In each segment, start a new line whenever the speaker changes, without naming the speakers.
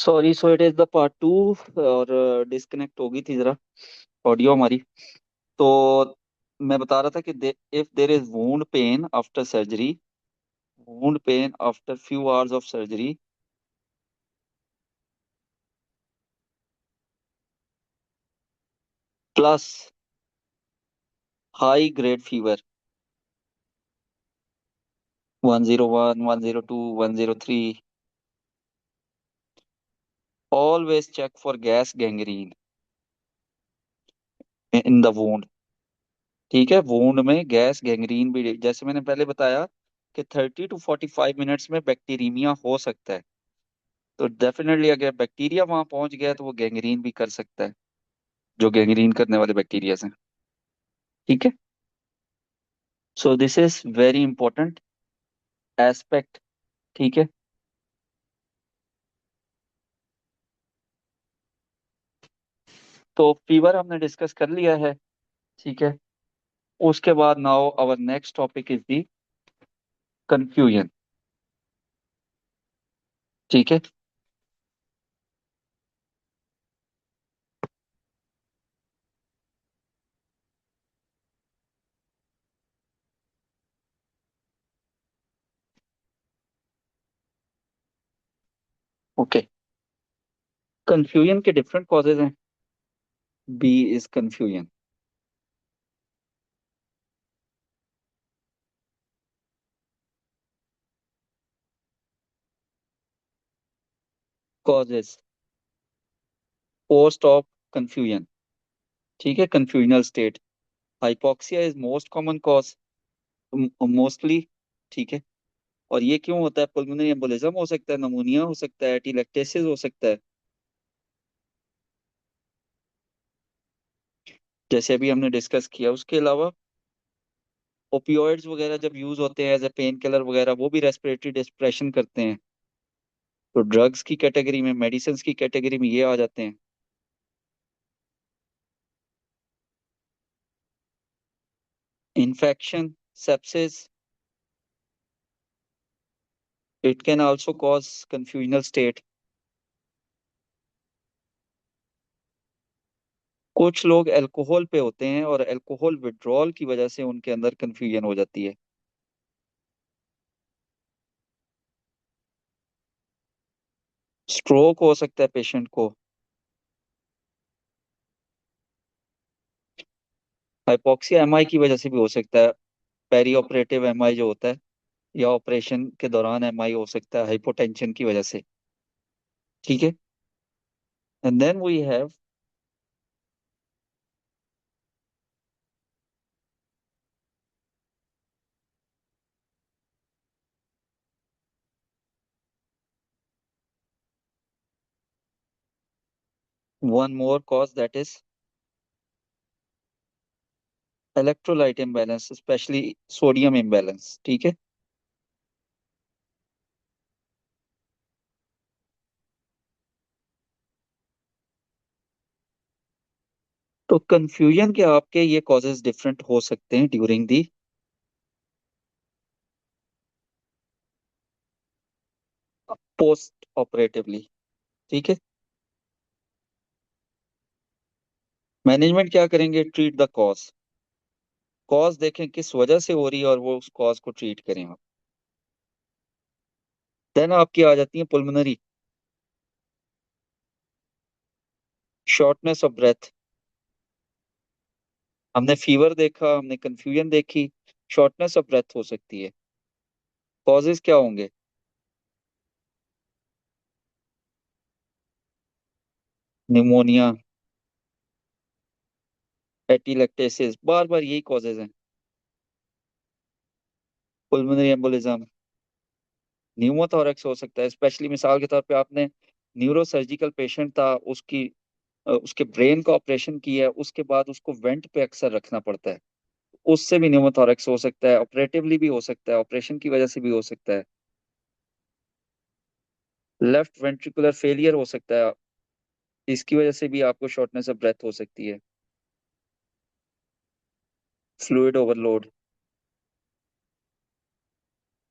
Sorry, so it is the part two. और disconnect हो गई थी जरा ऑडियो हमारी। तो मैं बता रहा था कि if there is wound pain after surgery, wound pain after few hours of surgery, plus high grade fever 101, 102, 103, always check for gas gangrene in the wound. ठीक है, वुंड में गैस गैंग्रीन भी, जैसे मैंने पहले बताया कि 30 to 45 मिनट्स में बैक्टीरीमिया हो सकता है। तो डेफिनेटली अगर बैक्टीरिया वहां पहुंच गया तो वो गैंग्रीन भी कर सकता है, जो गैंग्रीन करने वाले बैक्टीरिया हैं। ठीक है। So this is very important aspect. ठीक है। तो फीवर हमने डिस्कस कर लिया है। ठीक है। उसके बाद now our next topic is the confusion. ठीक है। ओके। कंफ्यूजन के डिफरेंट कॉजेज हैं। B is confusion. Causes post of confusion. ठीक है, confusional state. Hypoxia is most common cause, mostly. ठीक है। और ये क्यों होता है? पुल्मोनरी एम्बोलिज्म हो सकता है, नमूनिया हो सकता है, टेलेक्टेसिस हो सकता है। जैसे अभी हमने डिस्कस किया। उसके अलावा ओपियोइड्स वगैरह जब यूज होते हैं एज ए पेन किलर वगैरह, वो भी रेस्पिरेटरी डिप्रेशन करते हैं। तो ड्रग्स की कैटेगरी में, मेडिसिन की कैटेगरी में ये आ जाते हैं। Infection, sepsis, it can also cause confusional state. कुछ लोग अल्कोहल पे होते हैं और अल्कोहल विड्रॉल की वजह से उनके अंदर कंफ्यूजन हो जाती है। स्ट्रोक हो सकता है पेशेंट को। हाइपोक्सिया एमआई की वजह से भी हो सकता है। पेरी ऑपरेटिव एमआई जो होता है, या ऑपरेशन के दौरान एमआई हो सकता है हाइपोटेंशन की वजह से। ठीक है। And then we have one more cause, that is electrolyte imbalance, specially sodium imbalance. ठीक है। तो कंफ्यूजन के आपके ये कॉजेज डिफरेंट हो सकते हैं ड्यूरिंग दी पोस्ट ऑपरेटिवली। ठीक है। मैनेजमेंट क्या करेंगे? Treat the cause. कॉज देखें किस वजह से हो रही है और वो उस कॉज को ट्रीट करें आप। देन आपकी आ जाती है पुल्मोनरी। Shortness of breath. हमने फीवर देखा, हमने कंफ्यूजन देखी, शॉर्टनेस ऑफ ब्रेथ हो सकती है। कॉजेज क्या होंगे? निमोनिया, एटीलेक्टेसिस, बार बार यही कॉजेज हैं। पुल्मोनरी एम्बोलिज्म, न्यूमोथोरैक्स हो सकता है। स्पेशली मिसाल के तौर पे आपने न्यूरो सर्जिकल पेशेंट था, उसके ब्रेन का ऑपरेशन किया है, उसके बाद उसको वेंट पे अक्सर रखना पड़ता है। उससे भी न्यूमोथोरैक्स हो सकता है, ऑपरेटिवली भी हो सकता है, ऑपरेशन की वजह से भी हो सकता है। लेफ्ट वेंट्रिकुलर फेलियर हो सकता है, इसकी वजह से भी आपको शॉर्टनेस ऑफ ब्रेथ हो सकती है। फ्लूइड ओवरलोड,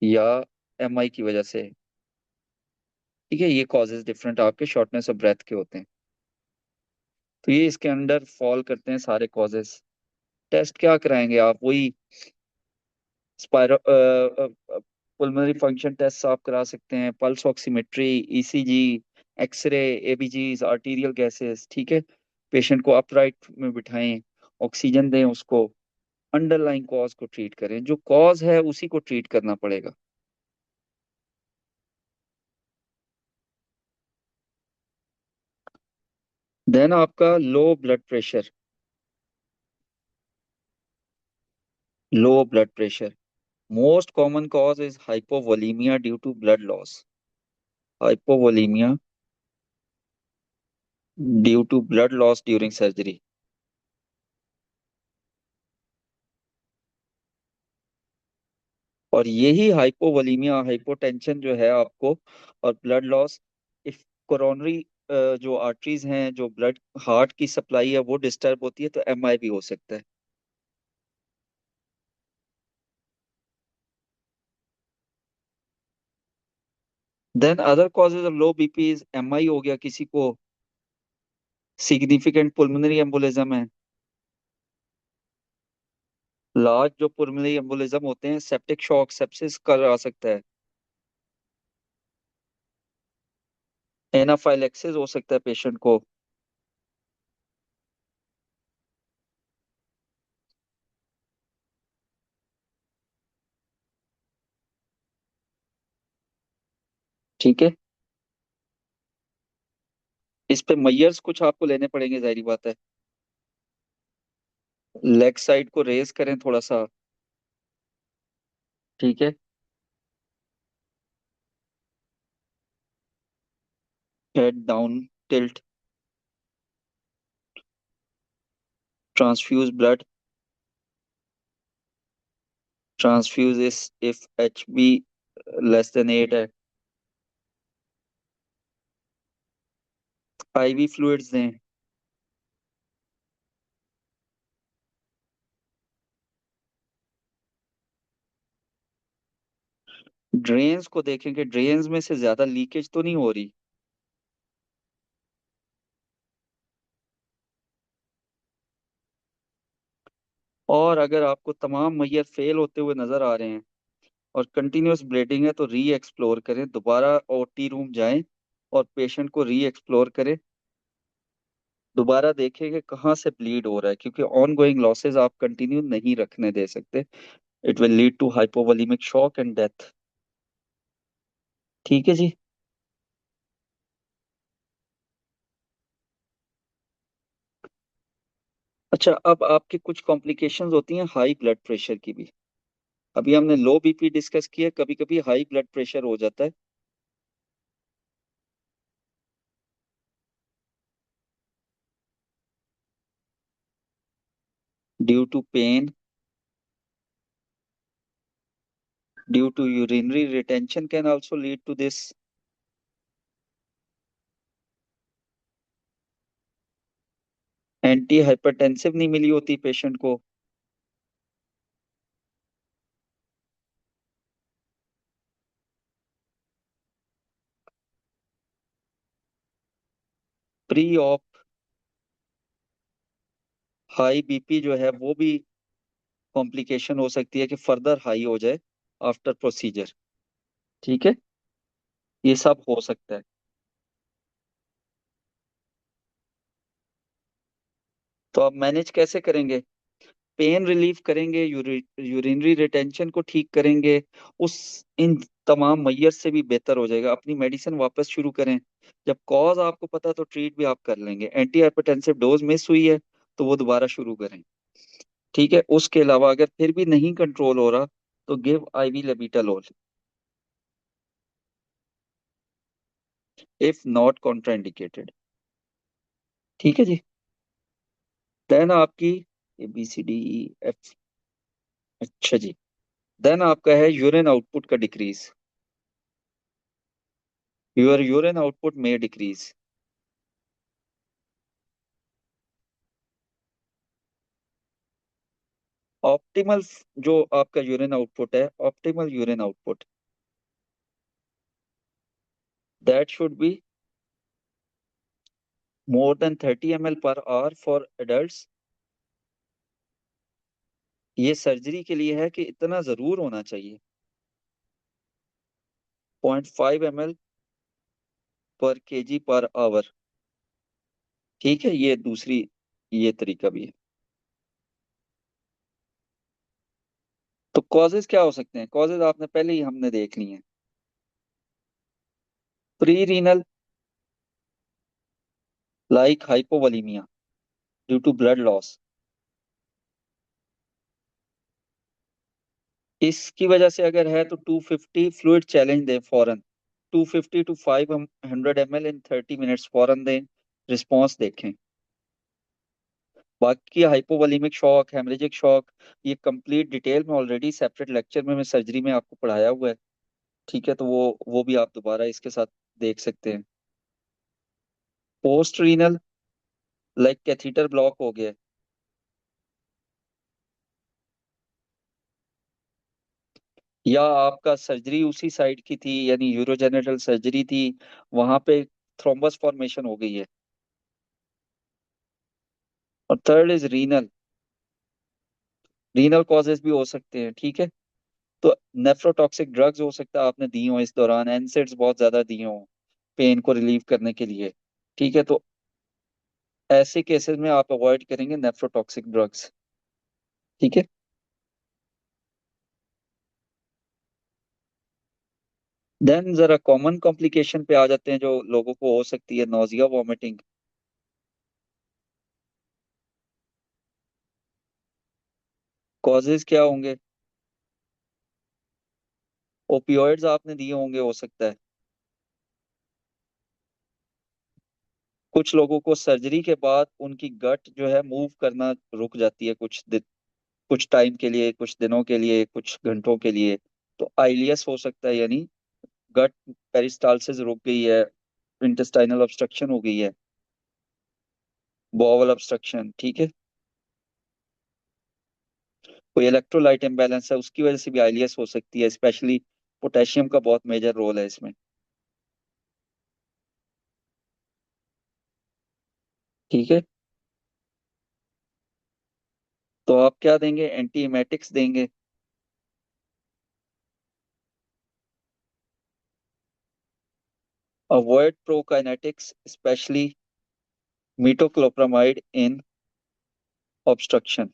या एमआई की वजह से। ठीक है, ये कॉजेज डिफरेंट आपके शॉर्टनेस ऑफ ब्रेथ के होते हैं। तो ये इसके अंडर फॉल करते हैं सारे कॉजेज। टेस्ट क्या कराएंगे आप? वही स्पायरो पुल्मोनरी फंक्शन टेस्ट आप करा सकते हैं, pulse oximetry, ECG, x-ray, ABGs, arterial gases. ठीक है, पेशेंट को अपराइट में बिठाएं, ऑक्सीजन दें उसको, अंडरलाइंग कॉज को ट्रीट करें, जो कॉज है उसी को ट्रीट करना पड़ेगा। देन आपका low blood pressure. Low blood pressure most common cause is hypovolaemia due to blood loss. Hypovolaemia due to blood loss during surgery. और यही हाइपोवोलीमिया, हाइपोटेंशन जो है आपको, और ब्लड लॉस, इफ कोरोनरी जो आर्टरीज हैं, जो ब्लड हार्ट की सप्लाई है वो डिस्टर्ब होती है तो एमआई भी हो सकता है। Then other causes of low BP is MI हो गया किसी को, सिग्निफिकेंट पुल्मोनरी एम्बोलिज्म है। लार्ज जो पुल्मोनरी एम्बोलिज्म होते हैं, सेप्टिक शॉक, सेप्सिस कर आ सकता है। एनाफाइलेक्सिस हो सकता है पेशेंट को। ठीक है, इस पे मैयर्स कुछ आपको लेने पड़ेंगे, जाहिर बात है। लेग साइड को रेज करें थोड़ा सा। ठीक है, head down tilt, transfuse blood. Transfuse if H be less than 8 है। आईवी फ्लूइड्स दें। ड्रेन्स को देखें कि ड्रेन्स में से ज्यादा लीकेज तो नहीं हो रही। और अगर आपको तमाम मैयर फेल होते हुए नजर आ रहे हैं और कंटिन्यूअस ब्लीडिंग है तो री एक्सप्लोर करें, दोबारा ओटी रूम जाएं और पेशेंट को री एक्सप्लोर करें। दोबारा देखें कि कहाँ से ब्लीड हो रहा है, क्योंकि ऑन गोइंग लॉसेज आप कंटिन्यू नहीं रखने दे सकते। It will lead to hypovolaemic shock and death. ठीक है जी। अच्छा, अब आपकी कुछ कॉम्प्लिकेशंस होती हैं हाई ब्लड प्रेशर की भी। अभी हमने लो बीपी डिस्कस किया, कभी कभी हाई ब्लड प्रेशर हो जाता है। Due to pain, due to urinary retention can also lead to this. Anti hypertensive नहीं मिली होती पेशेंट को। प्री ऑप हाई बीपी जो है वो भी कॉम्प्लिकेशन हो सकती है कि फर्दर हाई हो जाए आफ्टर प्रोसीजर। ठीक है, ये सब हो सकता है। तो आप मैनेज कैसे करेंगे? पेन रिलीफ करेंगे, यूरिनरी रिटेंशन को ठीक करेंगे, उस इन तमाम मैयर से भी बेहतर हो जाएगा। अपनी मेडिसिन वापस शुरू करें। जब कॉज आपको पता तो ट्रीट भी आप कर लेंगे। एंटी हाइपरटेंसिव डोज मिस हुई है तो वो दोबारा शुरू करें। ठीक है, उसके अलावा अगर फिर भी नहीं कंट्रोल हो रहा तो give IV labetalol if not contraindicated. ठीक है जी। देन आपकी ABCDEF। अच्छा जी। देन आपका है यूरिन आउटपुट का डिक्रीज। योर यूरिन आउटपुट में डिक्रीज। ऑप्टिमल जो आपका यूरिन आउटपुट है, optimal urine output that should be more than 30 ml per hour for adults. ये सर्जरी के लिए है कि इतना जरूर होना चाहिए। 0.5 ml पर केजी पर आवर। ठीक है, ये दूसरी, ये तरीका भी है। तो कॉजेज क्या हो सकते हैं? कॉजेज आपने पहले ही हमने देख ली हैं। Pre renal, like hypovolaemia due to blood loss. इसकी वजह से अगर है तो 250 फ्लूइड चैलेंज दें फौरन। 250 to 500 ml इन 30 मिनट्स, फौरन दें, रिस्पॉन्स देखें। बाकी हाइपोवोलिमिक शॉक, हेमरेजिक शॉक, ये कंप्लीट डिटेल में ऑलरेडी सेपरेट लेक्चर में मैं सर्जरी में आपको पढ़ाया हुआ है। ठीक है, तो वो भी आप दोबारा इसके साथ देख सकते हैं। Post renal, like catheter block हो गया, या आपका सर्जरी उसी साइड की थी, यानी यूरोजेनिटल सर्जरी थी, वहां पे थ्रोम्बस फॉर्मेशन हो गई है। और third is renal. Renal causes भी हो सकते हैं। ठीक है, तो नेफ्रोटॉक्सिक ड्रग्स हो सकता है आपने दी हो इस दौरान, एनसेड्स बहुत ज्यादा दिए हो पेन को रिलीव करने के लिए। ठीक है, तो ऐसे केसेस में आप अवॉइड करेंगे नेफ्रोटॉक्सिक ड्रग्स। ठीक है। देन जरा कॉमन कॉम्प्लिकेशन पे आ जाते हैं जो लोगों को हो सकती है, नोजिया, वॉमिटिंग। कॉजेज क्या होंगे? ओपियोइड्स आपने दिए होंगे, हो सकता है। कुछ लोगों को सर्जरी के बाद उनकी गट जो है मूव करना रुक जाती है कुछ टाइम के लिए, कुछ दिनों के लिए, कुछ घंटों के लिए। तो आइलियस हो सकता है, यानी गट पेरिस्टालसिस रुक गई है, इंटेस्टाइनल ऑब्स्ट्रक्शन हो गई है, बॉवल ऑब्स्ट्रक्शन। ठीक है, कोई इलेक्ट्रोलाइट इम्बैलेंस है, उसकी वजह से भी आइलियस हो सकती है। स्पेशली पोटेशियम का बहुत मेजर रोल है इसमें। ठीक है, तो आप क्या देंगे? एंटी एमेटिक्स देंगे। अवॉइड प्रोकाइनेटिक्स, स्पेशली मीटोक्लोप्रामाइड इन ऑब्स्ट्रक्शन।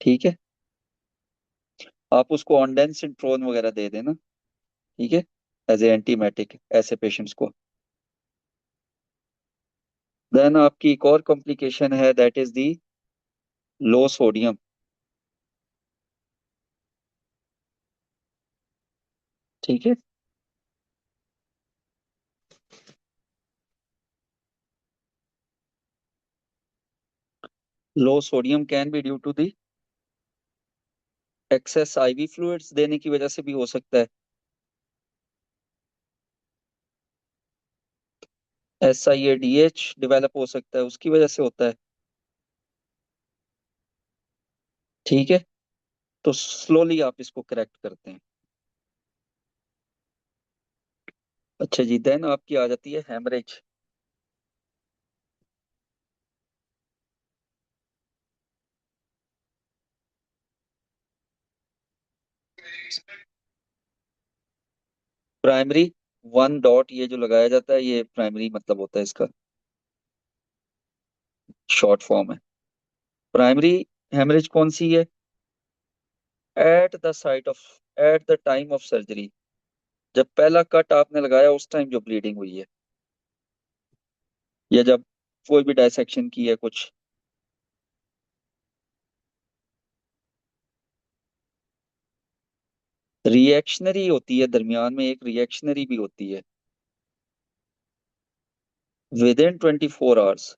ठीक है, आप उसको ऑनडेंसिट्रोन वगैरह दे देना। ठीक है, एज ए एंटीमेटिक ऐसे पेशेंट्स को। देन आपकी एक और कॉम्प्लिकेशन है, that is the low sodium. ठीक है, low sodium can be due to the excess IV fluids देने की वजह से भी हो सकता है। SIADH डेवलप हो सकता है, उसकी वजह से होता है। ठीक है, तो स्लोली आप इसको करेक्ट करते हैं। अच्छा जी, देन आपकी आ जाती है हेमरेज। प्राइमरी, वन डॉट ये जो लगाया जाता है, ये प्राइमरी मतलब होता है इसका, शॉर्ट फॉर्म है। प्राइमरी हेमरेज कौन सी है? At the site of, at the time of surgery, जब पहला कट आपने लगाया उस टाइम जो ब्लीडिंग हुई है, या जब कोई भी डायसेक्शन की है कुछ। रिएक्शनरी होती है, दरमियान में एक रिएक्शनरी भी होती है। With in 24 hours.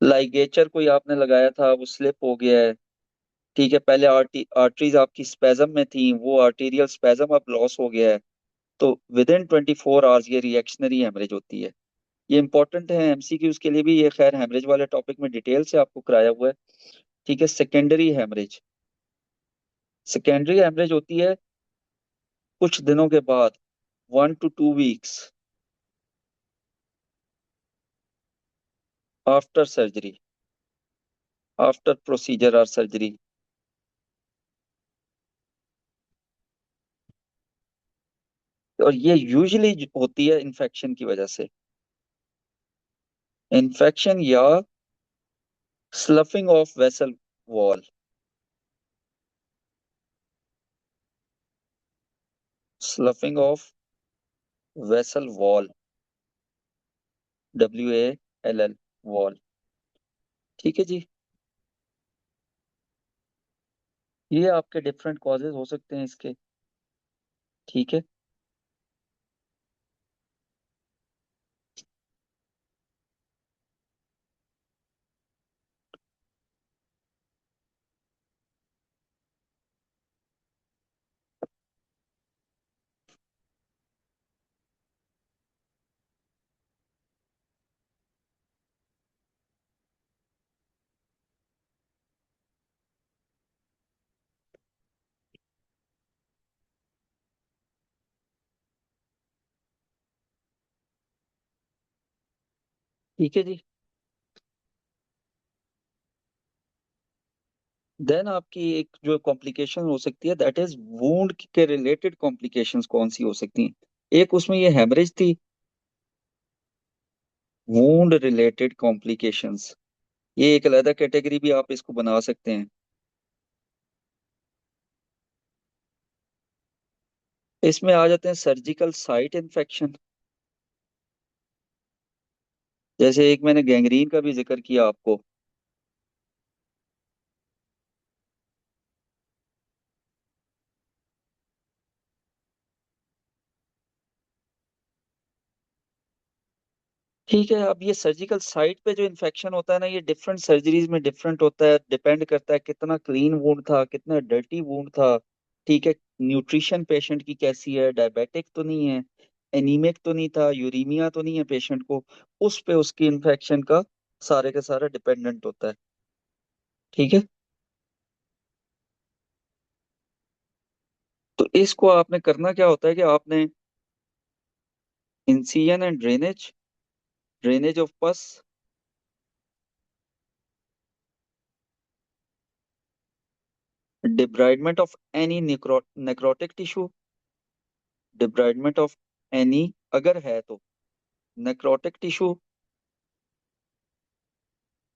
लाइगेचर कोई आपने लगाया था, वो स्लिप हो गया है। ठीक है, पहले आर्टरीज आपकी स्पेजम में थी, वो आर्टीरियल स्पेजम अब लॉस हो गया है। तो विद इन 24 आवर्स ये रिएक्शनरी हेमरेज होती है। ये इंपॉर्टेंट है MCQs के लिए भी, ये खैर हेमरेज वाले टॉपिक में डिटेल से आपको कराया हुआ है। ठीक है, सेकेंडरी हेमरेज। सेकेंडरी हेमरेज होती है कुछ दिनों के बाद, 1 to 2 weeks after surgery, after procedure और सर्जरी। और ये यूजुअली होती है इन्फेक्शन की वजह से, इन्फेक्शन या sloughing of vessel wall. Sloughing of vessel wall, WALL, wall. ठीक है जी। ये आपके डिफरेंट कॉजेज हो सकते हैं इसके। ठीक है। ठीक है जी। देन आपकी एक जो कॉम्प्लिकेशन हो सकती है, दैट इज वूंड के रिलेटेड कॉम्प्लिकेशंस कौन सी हो सकती हैं। एक उसमें ये हेमरेज थी, वूंड रिलेटेड कॉम्प्लिकेशंस, ये एक अलग कैटेगरी भी आप इसको बना सकते हैं। इसमें आ जाते हैं सर्जिकल साइट इन्फेक्शन, जैसे एक मैंने गैंग्रीन का भी जिक्र किया आपको। ठीक है, अब ये सर्जिकल साइट पे जो इन्फेक्शन होता है ना, ये डिफरेंट सर्जरीज में डिफरेंट होता है, डिपेंड करता है कितना क्लीन वूंड था, कितना डर्टी वूंड था। ठीक है, न्यूट्रिशन पेशेंट की कैसी है, डायबिटिक तो नहीं है, एनीमिक तो नहीं था, यूरीमिया तो नहीं है पेशेंट को, उस पे उसकी इन्फेक्शन का सारे का सारा डिपेंडेंट होता है। ठीक है। तो इसको आपने करना क्या होता है कि आपने incision and drainage, drainage of पस, debridement of any necrotic tissue, debridement of any, अगर है तो नेक्रोटिक टिश्यू,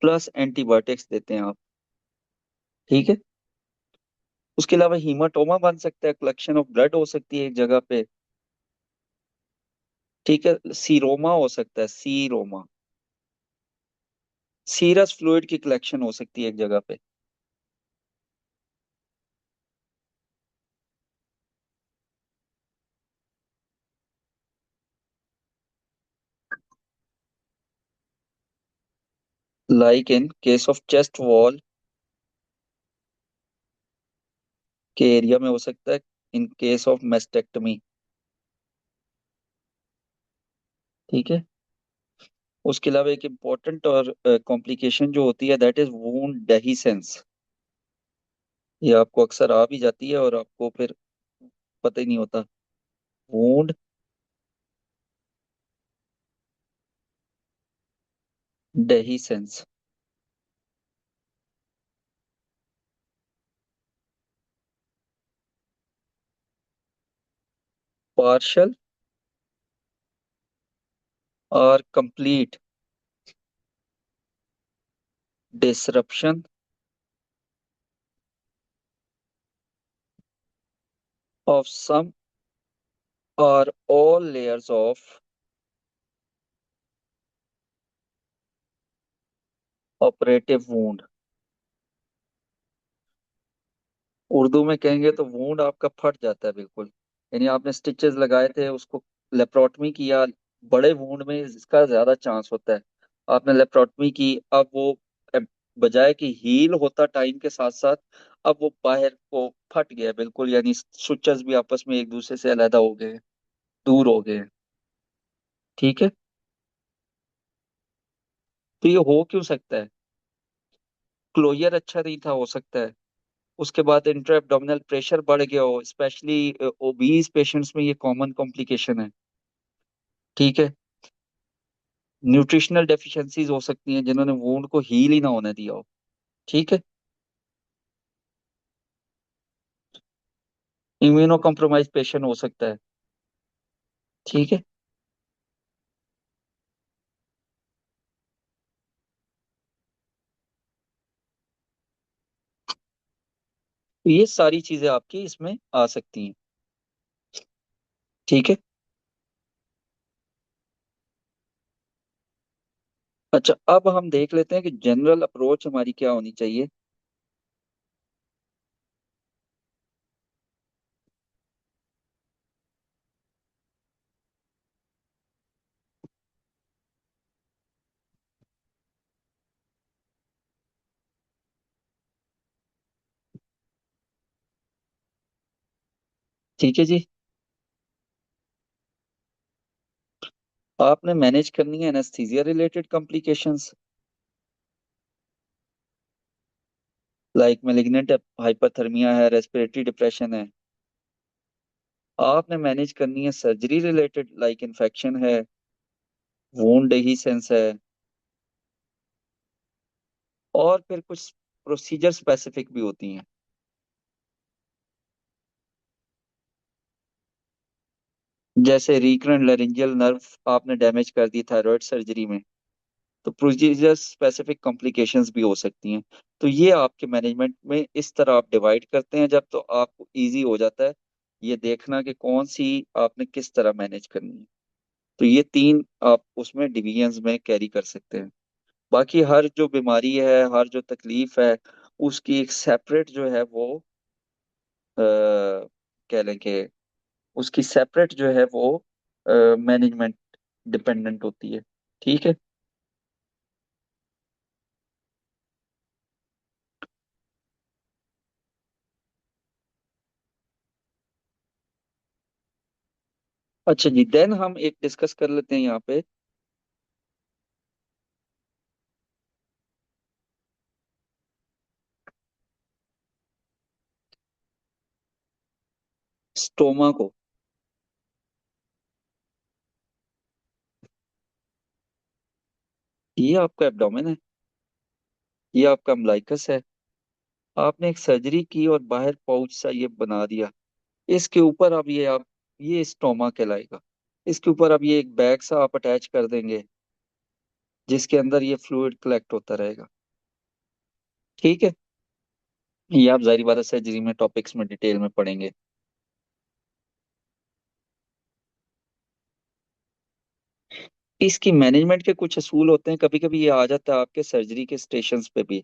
प्लस एंटीबायोटिक्स देते हैं आप। ठीक है। उसके अलावा हीमाटोमा बन सकता है, कलेक्शन ऑफ ब्लड हो सकती है एक जगह पे। ठीक है, सीरोमा हो सकता है, सीरोमा, सीरस फ्लूइड की कलेक्शन हो सकती है एक जगह पे। Like in case of chest wall के एरिया में हो सकता है, इन केस ऑफ मेस्टेक्टमी। ठीक है। उसके अलावा एक इम्पोर्टेंट और कॉम्प्लिकेशन जो होती है, दैट इज वूंड डेहिसेंस। ये आपको अक्सर आ भी जाती है और आपको फिर पता ही नहीं होता। वूंड डेहिसेंस, पार्शल और complete disruption of some or all layers of operative wound। Urdu में कहेंगे तो वूंड आपका फट जाता है बिल्कुल, यानी आपने स्टिचेस लगाए थे, उसको लेप्रोटमी किया, बड़े वूंड में इसका ज्यादा चांस होता है। आपने लेप्रोटमी की, अब वो बजाय कि हील होता टाइम के साथ साथ, अब वो बाहर को फट गया बिल्कुल, यानी सुचेस भी आपस में एक दूसरे से अलग हो गए, दूर हो गए। ठीक है। तो ये हो क्यों सकता है, क्लोजर अच्छा नहीं था हो सकता है, उसके बाद इंट्रा एब्डोमिनल प्रेशर बढ़ गया हो, स्पेशली ओबीज पेशेंट्स में ये कॉमन कॉम्प्लिकेशन है। ठीक है। न्यूट्रिशनल डेफिशिएंसीज हो सकती हैं जिन्होंने वूंड को हील ही ना होने दिया हो। ठीक है। इम्यूनो कॉम्प्रोमाइज पेशेंट हो सकता है। ठीक है। तो ये सारी चीजें आपकी इसमें आ सकती हैं। ठीक है। अच्छा, अब हम देख लेते हैं कि जनरल अप्रोच हमारी क्या होनी चाहिए। ठीक है जी। आपने मैनेज करनी है anaesthesia related complications, like malignant hyperthermia है, रेस्पिरेटरी डिप्रेशन है। आपने मैनेज करनी है सर्जरी रिलेटेड, लाइक इन्फेक्शन है, वूंड डेहिसेंस है, और फिर कुछ प्रोसीजर स्पेसिफिक भी होती हैं। जैसे रिकरेंट लैरिंजियल नर्व आपने डैमेज कर दी थायराइड सर्जरी में, तो प्रोसीजर स्पेसिफिक कॉम्प्लिकेशंस भी हो सकती हैं। तो ये आपके मैनेजमेंट में इस तरह आप डिवाइड करते हैं जब, तो आपको इजी हो जाता है ये देखना कि कौन सी आपने किस तरह मैनेज करनी है। तो ये तीन आप उसमें डिवीजन्स में कैरी कर सकते हैं। बाकी हर जो बीमारी है, हर जो तकलीफ है, उसकी एक सेपरेट जो है वो कह लें कि उसकी सेपरेट जो है वो मैनेजमेंट डिपेंडेंट होती है। ठीक है। अच्छा जी, देन हम एक डिस्कस कर लेते हैं यहाँ पे स्टोमा को। ये आपका एब्डोमेन है, ये आपका अम्लाइकस है। आपने एक सर्जरी की और बाहर पाउच सा ये बना दिया। इसके ऊपर अब ये आप, ये स्टोमा कहलाएगा। इसके ऊपर अब ये एक बैग सा आप अटैच कर देंगे जिसके अंदर ये फ्लूइड कलेक्ट होता रहेगा। ठीक है। ये आप जाहिर बात है सर्जरी में टॉपिक्स में डिटेल में पढ़ेंगे। इसकी मैनेजमेंट के कुछ असूल होते हैं, कभी कभी ये आ जाता है आपके सर्जरी के स्टेशंस पे भी।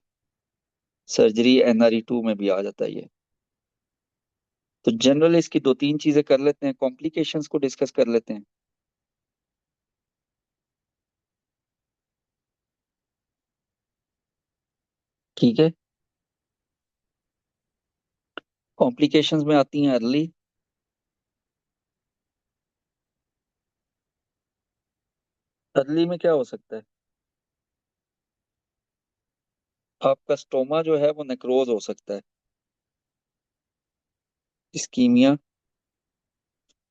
सर्जरी NRE 2 में भी आ जाता है ये। तो जनरल इसकी दो तीन चीजें कर लेते हैं, कॉम्प्लिकेशंस को डिस्कस कर लेते हैं। ठीक है। कॉम्प्लिकेशंस में आती हैं अर्ली। अर्ली में क्या हो सकता है? आपका स्टोमा जो है वो नेक्रोज हो सकता है। इस्कीमिया,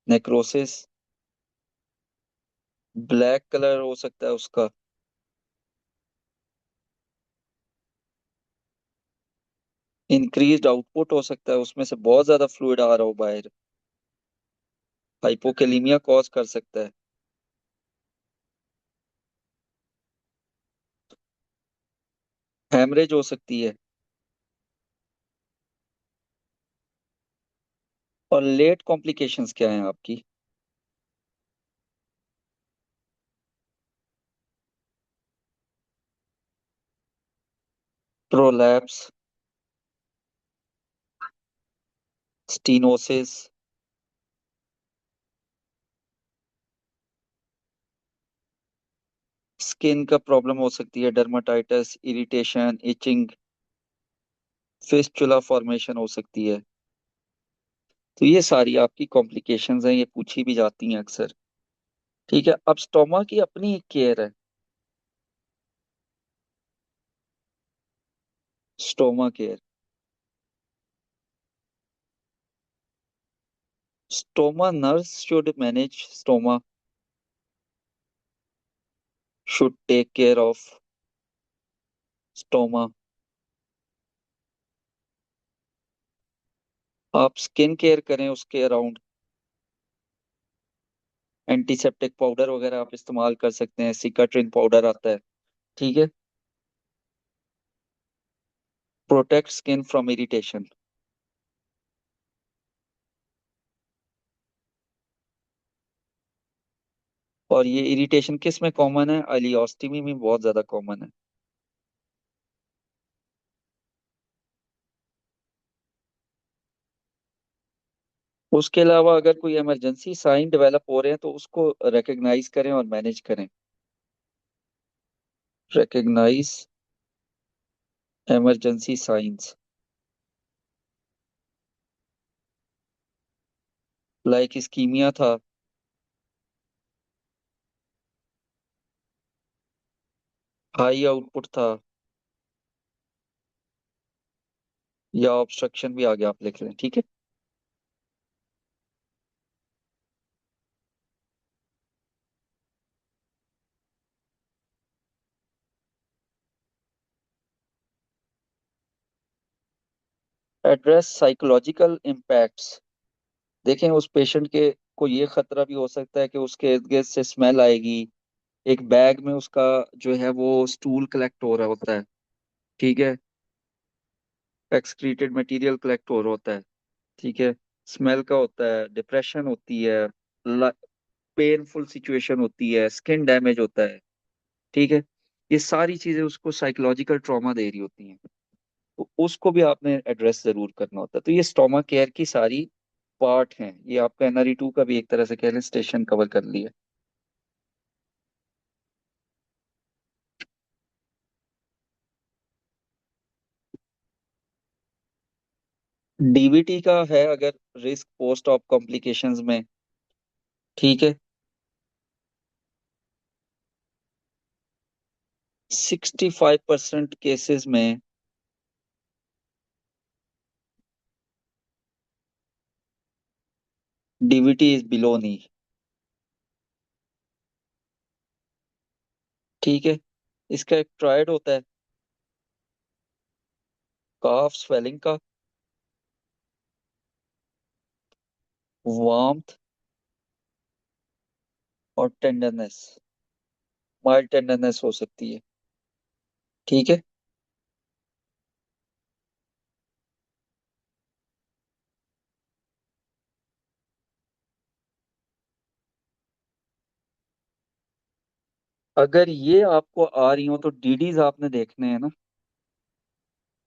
नेक्रोसिस, ब्लैक कलर हो सकता है उसका। इंक्रीज्ड आउटपुट हो सकता है, उसमें से बहुत ज्यादा फ्लूइड आ रहा हो बाहर। हाइपोकेलीमिया कॉज कर सकता है। हेमरेज हो सकती है। और लेट कॉम्प्लिकेशंस क्या हैं आपकी? प्रोलैप्स, स्टीनोसिस, स्किन का प्रॉब्लम हो सकती है, dermatitis, irritation, itching, fistula formation हो सकती है। तो ये सारी आपकी कॉम्प्लिकेशंस हैं, ये पूछी भी जाती हैं अक्सर। ठीक है। अब स्टोमा की अपनी एक केयर है। Stoma care Stoma nurse should manage stoma, should take care of stoma. आप स्किन केयर करें उसके अराउंड, एंटीसेप्टिक पाउडर वगैरह आप इस्तेमाल कर सकते हैं, सिकाट्रिन पाउडर आता है। ठीक है। Protect skin from irritation. और ये इरिटेशन किस में कॉमन है? अलियोस्टमी में बहुत ज्यादा कॉमन है। उसके अलावा अगर कोई इमरजेंसी साइन डेवलप हो रहे हैं तो उसको रिकग्नाइज करें और मैनेज करें। Recognise emergency signs. Like ischaemia था, हाई आउटपुट था, या ऑब्स्ट्रक्शन भी आगे आप लिख लें। ठीक है। Address psychological impacts. देखें उस पेशेंट के को ये खतरा भी हो सकता है कि उसके इर्द गिर्द से स्मेल आएगी। एक बैग में उसका जो है वो स्टूल कलेक्ट हो रहा होता है। ठीक है। एक्सक्रीटेड मटेरियल कलेक्ट हो रहा होता है। ठीक है। स्मेल का होता है, डिप्रेशन होती है, पेनफुल सिचुएशन होती है, स्किन डैमेज होता है। ठीक है। ये सारी चीजें उसको साइकोलॉजिकल ट्रॉमा दे रही होती हैं। तो उसको भी आपने एड्रेस जरूर करना होता है। तो ये स्टोमा केयर की सारी पार्ट हैं। ये आपका NRE 2 का भी एक तरह से कह लें स्टेशन कवर कर लिया। DVT का है अगर रिस्क पोस्ट ऑप कॉम्प्लिकेशंस में। ठीक है। 65% केसेस में DVT इज बिलो नी। ठीक है। इसका एक ट्रायड होता है, काफ स्वेलिंग का, वार्मथ और टेंडरनेस। माइल्ड टेंडरनेस हो सकती है। ठीक है। अगर ये आपको आ रही हो तो DDs आपने देखने हैं ना।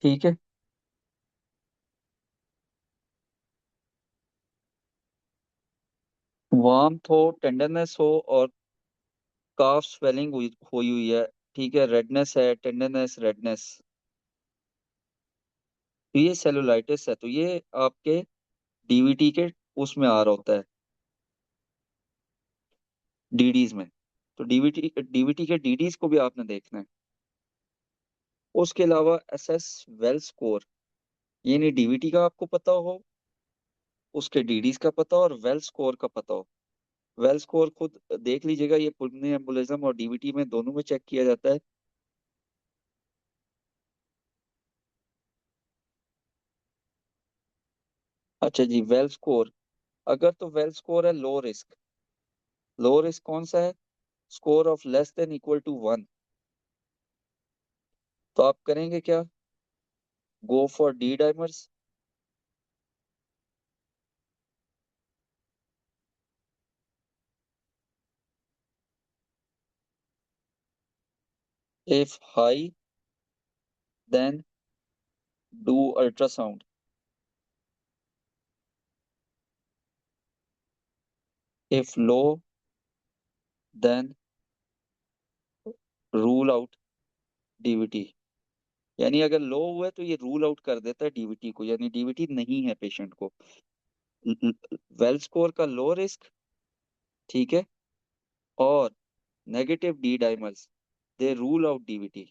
ठीक है। वार्मथ हो, टेंडरनेस हो और काफ स्वेलिंग हुई हुई है। ठीक है। रेडनेस है, टेंडरनेस, रेडनेस। तो ये सेलुलाइटिस है। तो ये आपके DVT के उसमें आ रहा होता है, DDs में। तो डीवीटी के DDs को भी आपने देखना है। उसके अलावा एसएस वेल स्कोर, ये नहीं DVT का आपको पता हो, उसके DDs का पता हो और वेल स्कोर का पता हो। वेल स्कोर खुद देख लीजिएगा, ये पुल्मोनरी एम्बोलिज्म और DVT में दोनों में चेक किया जाता है। अच्छा जी, वेल स्कोर। अगर तो वेल स्कोर है लो रिस्क। लो रिस्क कौन सा है? Score of less than equal to 1। तो आप करेंगे क्या? Go for D dimers. If high then do ultrasound. If low then rule out DVT। यानी अगर लो हुआ है तो ये रूल आउट कर देता है DVT को, यानी DVT नहीं है पेशेंट को। वेल स्कोर का लो रिस्क। ठीक है। और नेगेटिव डी डाइमर्स, दे रूल आउट DVT।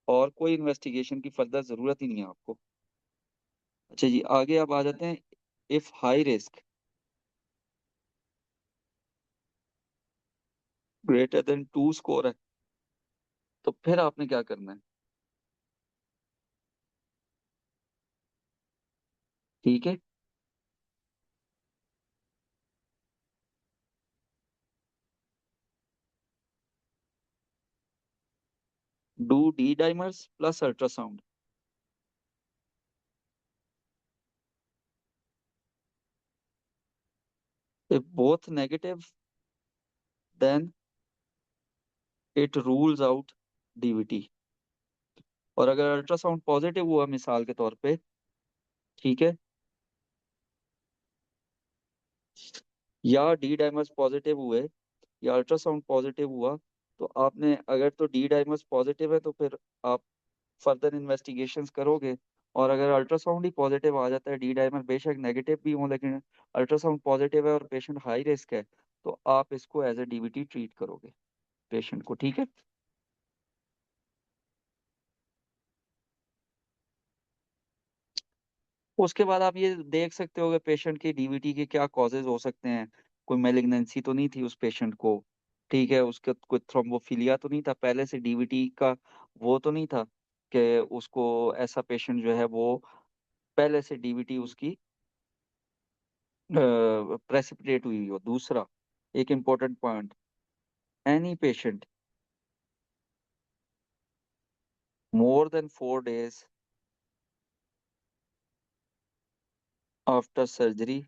और कोई इन्वेस्टिगेशन की फर्दर जरूरत ही नहीं है आपको। अच्छा जी, आगे आप आ जाते हैं। If high risk, greater than 2 score है, तो फिर आपने क्या करना है? ठीक है। Do D dimers plus ultrasound. If both negative, then it rules out DVT. और अगर अल्ट्रासाउंड पॉजिटिव हुआ मिसाल के तौर पे, ठीक है, या डी डाइमर्स पॉजिटिव हुए या अल्ट्रासाउंड पॉजिटिव हुआ, तो आपने अगर तो डी डाइमर्स पॉजिटिव है तो फिर आप फर्दर इन्वेस्टिगेशंस करोगे। और अगर अल्ट्रासाउंड ही पॉजिटिव आ जाता है, डी डाइमर बेशक नेगेटिव भी हो लेकिन अल्ट्रासाउंड पॉजिटिव है और पेशेंट हाई रिस्क है, तो आप इसको एज ए डीवीटी ट्रीट करोगे पेशेंट को। ठीक है। उसके बाद आप ये देख सकते हो कि पेशेंट की डीवीटी के क्या कॉजेज हो सकते हैं। कोई मेलिग्नेंसी तो नहीं थी उस पेशेंट को, ठीक है, उसका कोई थ्रोम्बोफिलिया तो नहीं था पहले से डीवीटी का, वो तो नहीं था कि उसको ऐसा पेशेंट जो है वो पहले से डीवीटी उसकी प्रेसिपिटेट हुई हो। दूसरा एक important point, any patient more than 4 days after surgery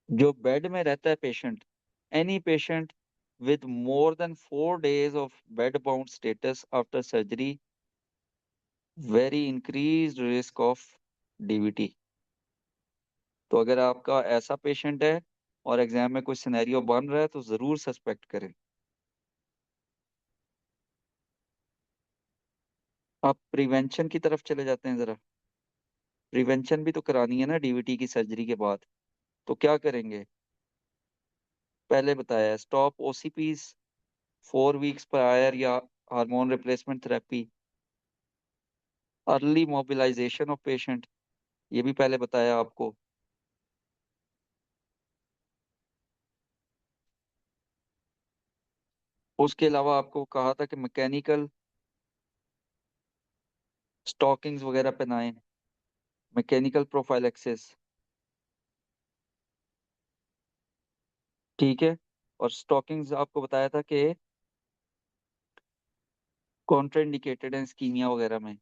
जो बेड में रहता है patient, any patient with more than 4 days of bed bound status after surgery, very increased risk of DVT। तो अगर आपका ऐसा पेशेंट है और एग्जाम में कोई सिनेरियो बन रहा है तो जरूर सस्पेक्ट करें। आप प्रिवेंशन की तरफ चले जाते हैं जरा। प्रिवेंशन भी तो करानी है ना डीवीटी की सर्जरी के बाद, तो क्या करेंगे? पहले बताया, स्टॉप ओसीपीज 4 weeks प्रायर या hormone replacement therapy, early mobilisation of patient, ये भी पहले बताया आपको। उसके अलावा आपको कहा था कि मैकेनिकल स्टॉकिंग्स वगैरह पहनाएं, मैकेनिकल प्रोफाइलेक्सिस। ठीक है। और स्टॉकिंग्स आपको बताया था कि कॉन्ट्राइंडिकेटेड है स्कीमिया वगैरह में।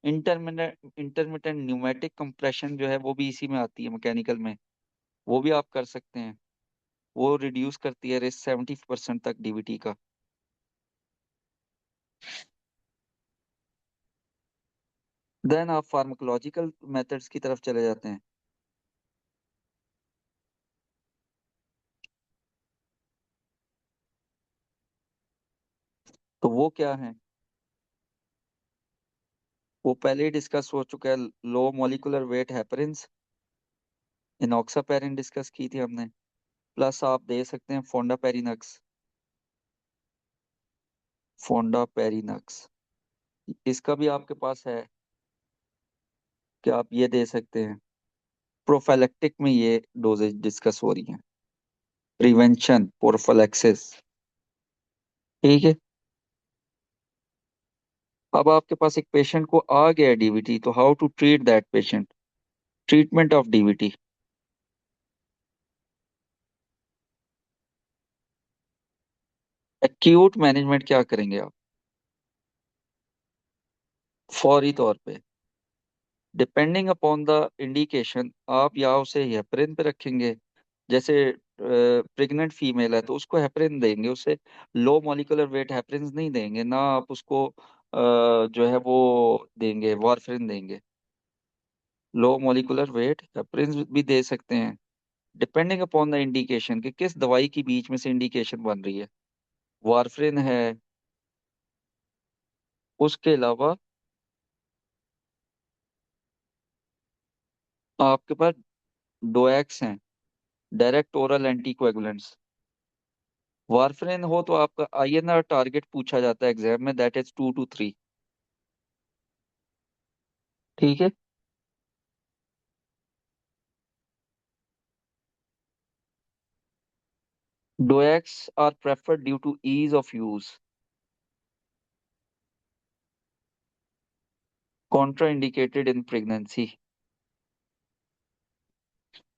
इंटरमिटेंट न्यूमेटिक कंप्रेशन जो है वो भी इसी में आती है मैकेनिकल में, वो भी आप कर सकते हैं। वो रिड्यूस करती है रिस्क 70% तक डीवीटी का। देन आप फार्माकोलॉजिकल मेथड्स की तरफ चले जाते हैं। तो वो क्या है? वो पहले ही डिस्कस हो चुका है। लो मोलिकुलर वेट हेपरिन्स, इनॉक्सापेरिन डिस्कस की थी हमने। प्लस आप दे सकते हैं फोंडा पेरिनक्स। फोंडा पेरिनक्स इसका भी आपके पास है कि आप ये दे सकते हैं। प्रोफाइलेक्टिक में ये डोजेज डिस्कस हो रही हैं। Prevention prophylaxis. ठीक है। अब आपके पास एक पेशेंट को आ गया डीवीटी, तो how to treat that patient. Treatment of DVT. Acute management क्या करेंगे आप? फौरी तौर पे डिपेंडिंग अपॉन द इंडिकेशन आप या उसे हेपरिन पे रखेंगे। जैसे प्रेग्नेंट फीमेल है तो उसको हेपरिन देंगे, उसे लो मॉलिक्यूलर वेट हेपरिन नहीं देंगे ना, आप उसको जो है वो देंगे वारफरिन देंगे। लो मॉलिक्यूलर वेट हेपरिन भी दे सकते हैं डिपेंडिंग अपॉन द इंडिकेशन कि किस दवाई की बीच में से इंडिकेशन बन रही है। वारफरिन है। उसके अलावा आपके पास डोएक्स हैं, डायरेक्ट ओरल एंटीकोएगुलेंट्स। वारफरिन हो तो आपका आईएनआर टारगेट पूछा जाता है एग्जाम में, दैट इज 2 to 3। ठीक है। DOACs are preferred due to ease of use. Contraindicated in pregnancy.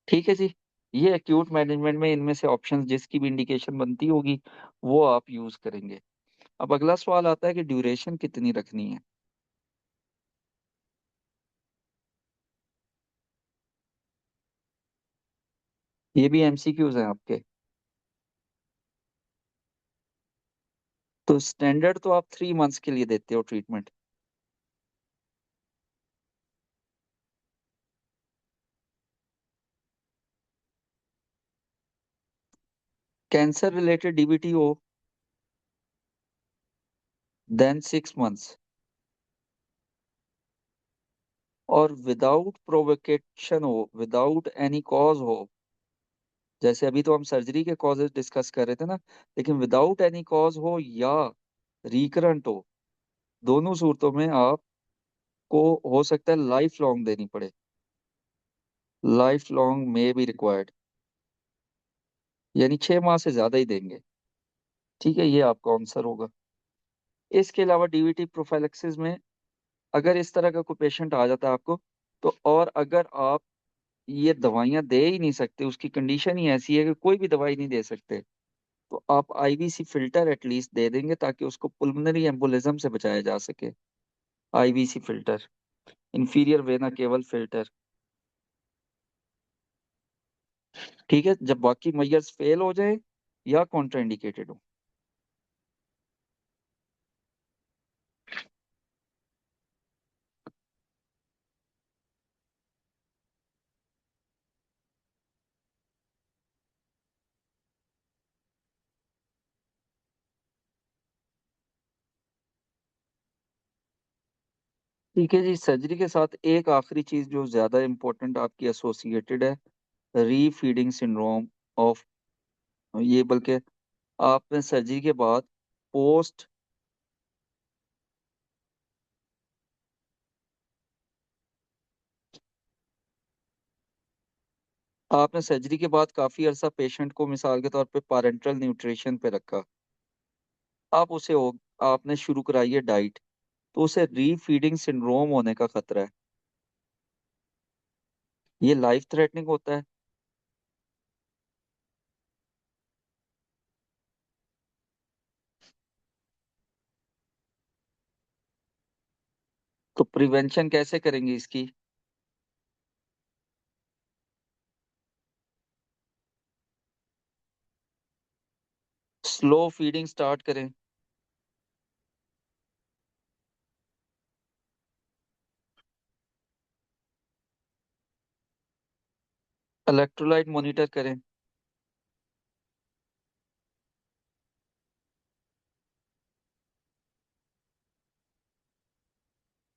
ठीक है जी। ये एक्यूट मैनेजमेंट में इनमें से ऑप्शंस जिसकी भी इंडिकेशन बनती होगी वो आप यूज करेंगे। अब अगला सवाल आता है कि ड्यूरेशन कितनी रखनी है। ये भी एमसीक्यूज हैं आपके। तो स्टैंडर्ड तो आप 3 मंथ्स के लिए देते हो ट्रीटमेंट। कैंसर रिलेटेड डीबीटी हो देन 6 मंथ्स। और विदाउट प्रोवोकेशन हो, विदाउट एनी कॉज हो, जैसे अभी तो हम सर्जरी के कॉजेज डिस्कस कर रहे थे ना, लेकिन विदाउट एनी कॉज हो या रिकरेंट हो, दोनों सूरतों में आपको हो सकता है लाइफ लॉन्ग देनी पड़े। लाइफ लॉन्ग में बी रिक्वायर्ड, यानी 6 माह से ज्यादा ही देंगे। ठीक है, ये आपका आंसर होगा। इसके अलावा डीवीटी प्रोफाइलेक्सिस में अगर इस तरह का कोई पेशेंट आ जाता है आपको, तो और अगर आप ये दवाइयां दे ही नहीं सकते, उसकी कंडीशन ही ऐसी है कि कोई भी दवाई नहीं दे सकते, तो आप आईवीसी फिल्टर एटलीस्ट दे देंगे ताकि उसको पुल्मोनरी एम्बोलिज्म से बचाया जा सके। आईवीसी फिल्टर, इंफीरियर वेना केवल फिल्टर। ठीक है, जब बाकी मेजर्स फेल हो जाए या कॉन्ट्राइंडिकेटेड हो। ठीक है जी, सर्जरी के साथ एक आखिरी चीज जो ज्यादा इंपॉर्टेंट आपकी एसोसिएटेड है, रीफीडिंग सिंड्रोम ऑफ, ये बल्कि आपने सर्जरी के बाद पोस्ट, आपने सर्जरी के बाद काफी अरसा पेशेंट को मिसाल के तौर पे पैरेंटल न्यूट्रिशन पे रखा, आप उसे हो, आपने शुरू कराई है डाइट, तो उसे रीफीडिंग सिंड्रोम होने का खतरा है। ये लाइफ थ्रेटनिंग होता है। तो प्रिवेंशन कैसे करेंगे इसकी। स्लो फीडिंग स्टार्ट करें। इलेक्ट्रोलाइट मॉनिटर करें।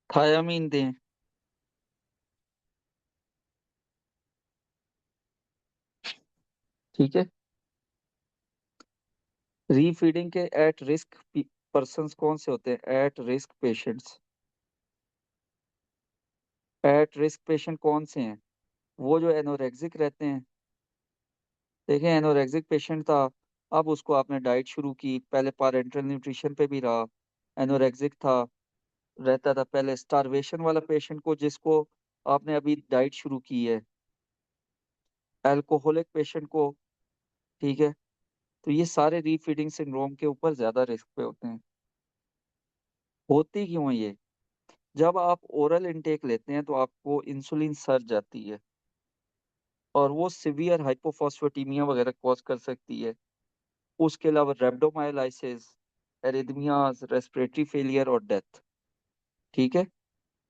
थायामीन दें। ठीक है। रीफीडिंग के एट रिस्क पर्संस कौन से होते हैं, at risk patients. At risk patient कौन से हैं, वो जो एनोरेक्सिक रहते हैं। देखें, एनोरेक्सिक पेशेंट था, अब उसको आपने डाइट शुरू की, पहले पारेंटल न्यूट्रिशन पे भी रहा, एनोरेक्सिक था, रहता था पहले स्टारवेशन वाला पेशेंट को जिसको आपने अभी डाइट शुरू की है, अल्कोहलिक पेशेंट को। ठीक है, तो ये सारे रीफीडिंग सिंड्रोम के ऊपर ज्यादा रिस्क पे होते हैं। होती क्यों है ये, जब आप ओरल इनटेक लेते हैं तो आपको इंसुलिन सर्ज जाती है और वो सिवियर हाइपोफॉस्फेटीमिया वगैरह कॉज कर सकती है। उसके अलावा रेब्डोमायोलाइसिस, एरिथमियाज, रेस्पिरेटरी फेलियर और डेथ। ठीक है,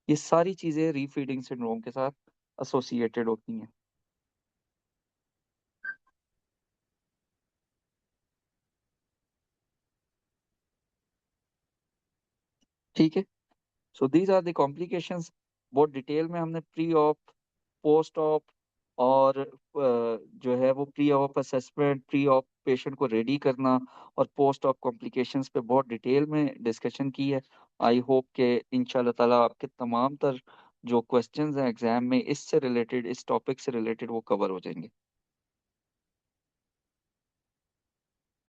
ये सारी चीजें रीफीडिंग सिंड्रोम के साथ एसोसिएटेड होती हैं। ठीक है, so these are the complications. बहुत डिटेल में हमने प्री ऑप, पोस्ट ऑप और जो है वो pre op assessment, pre op patient को रेडी करना और पोस्ट ऑप कॉम्प्लिकेशंस पे बहुत डिटेल में डिस्कशन की है। आई होप कि इंशाल्लाह ताला आपके तमाम तर जो क्वेश्चंस हैं एग्जाम में इससे रिलेटेड, इस टॉपिक से रिलेटेड, वो कवर हो जाएंगे।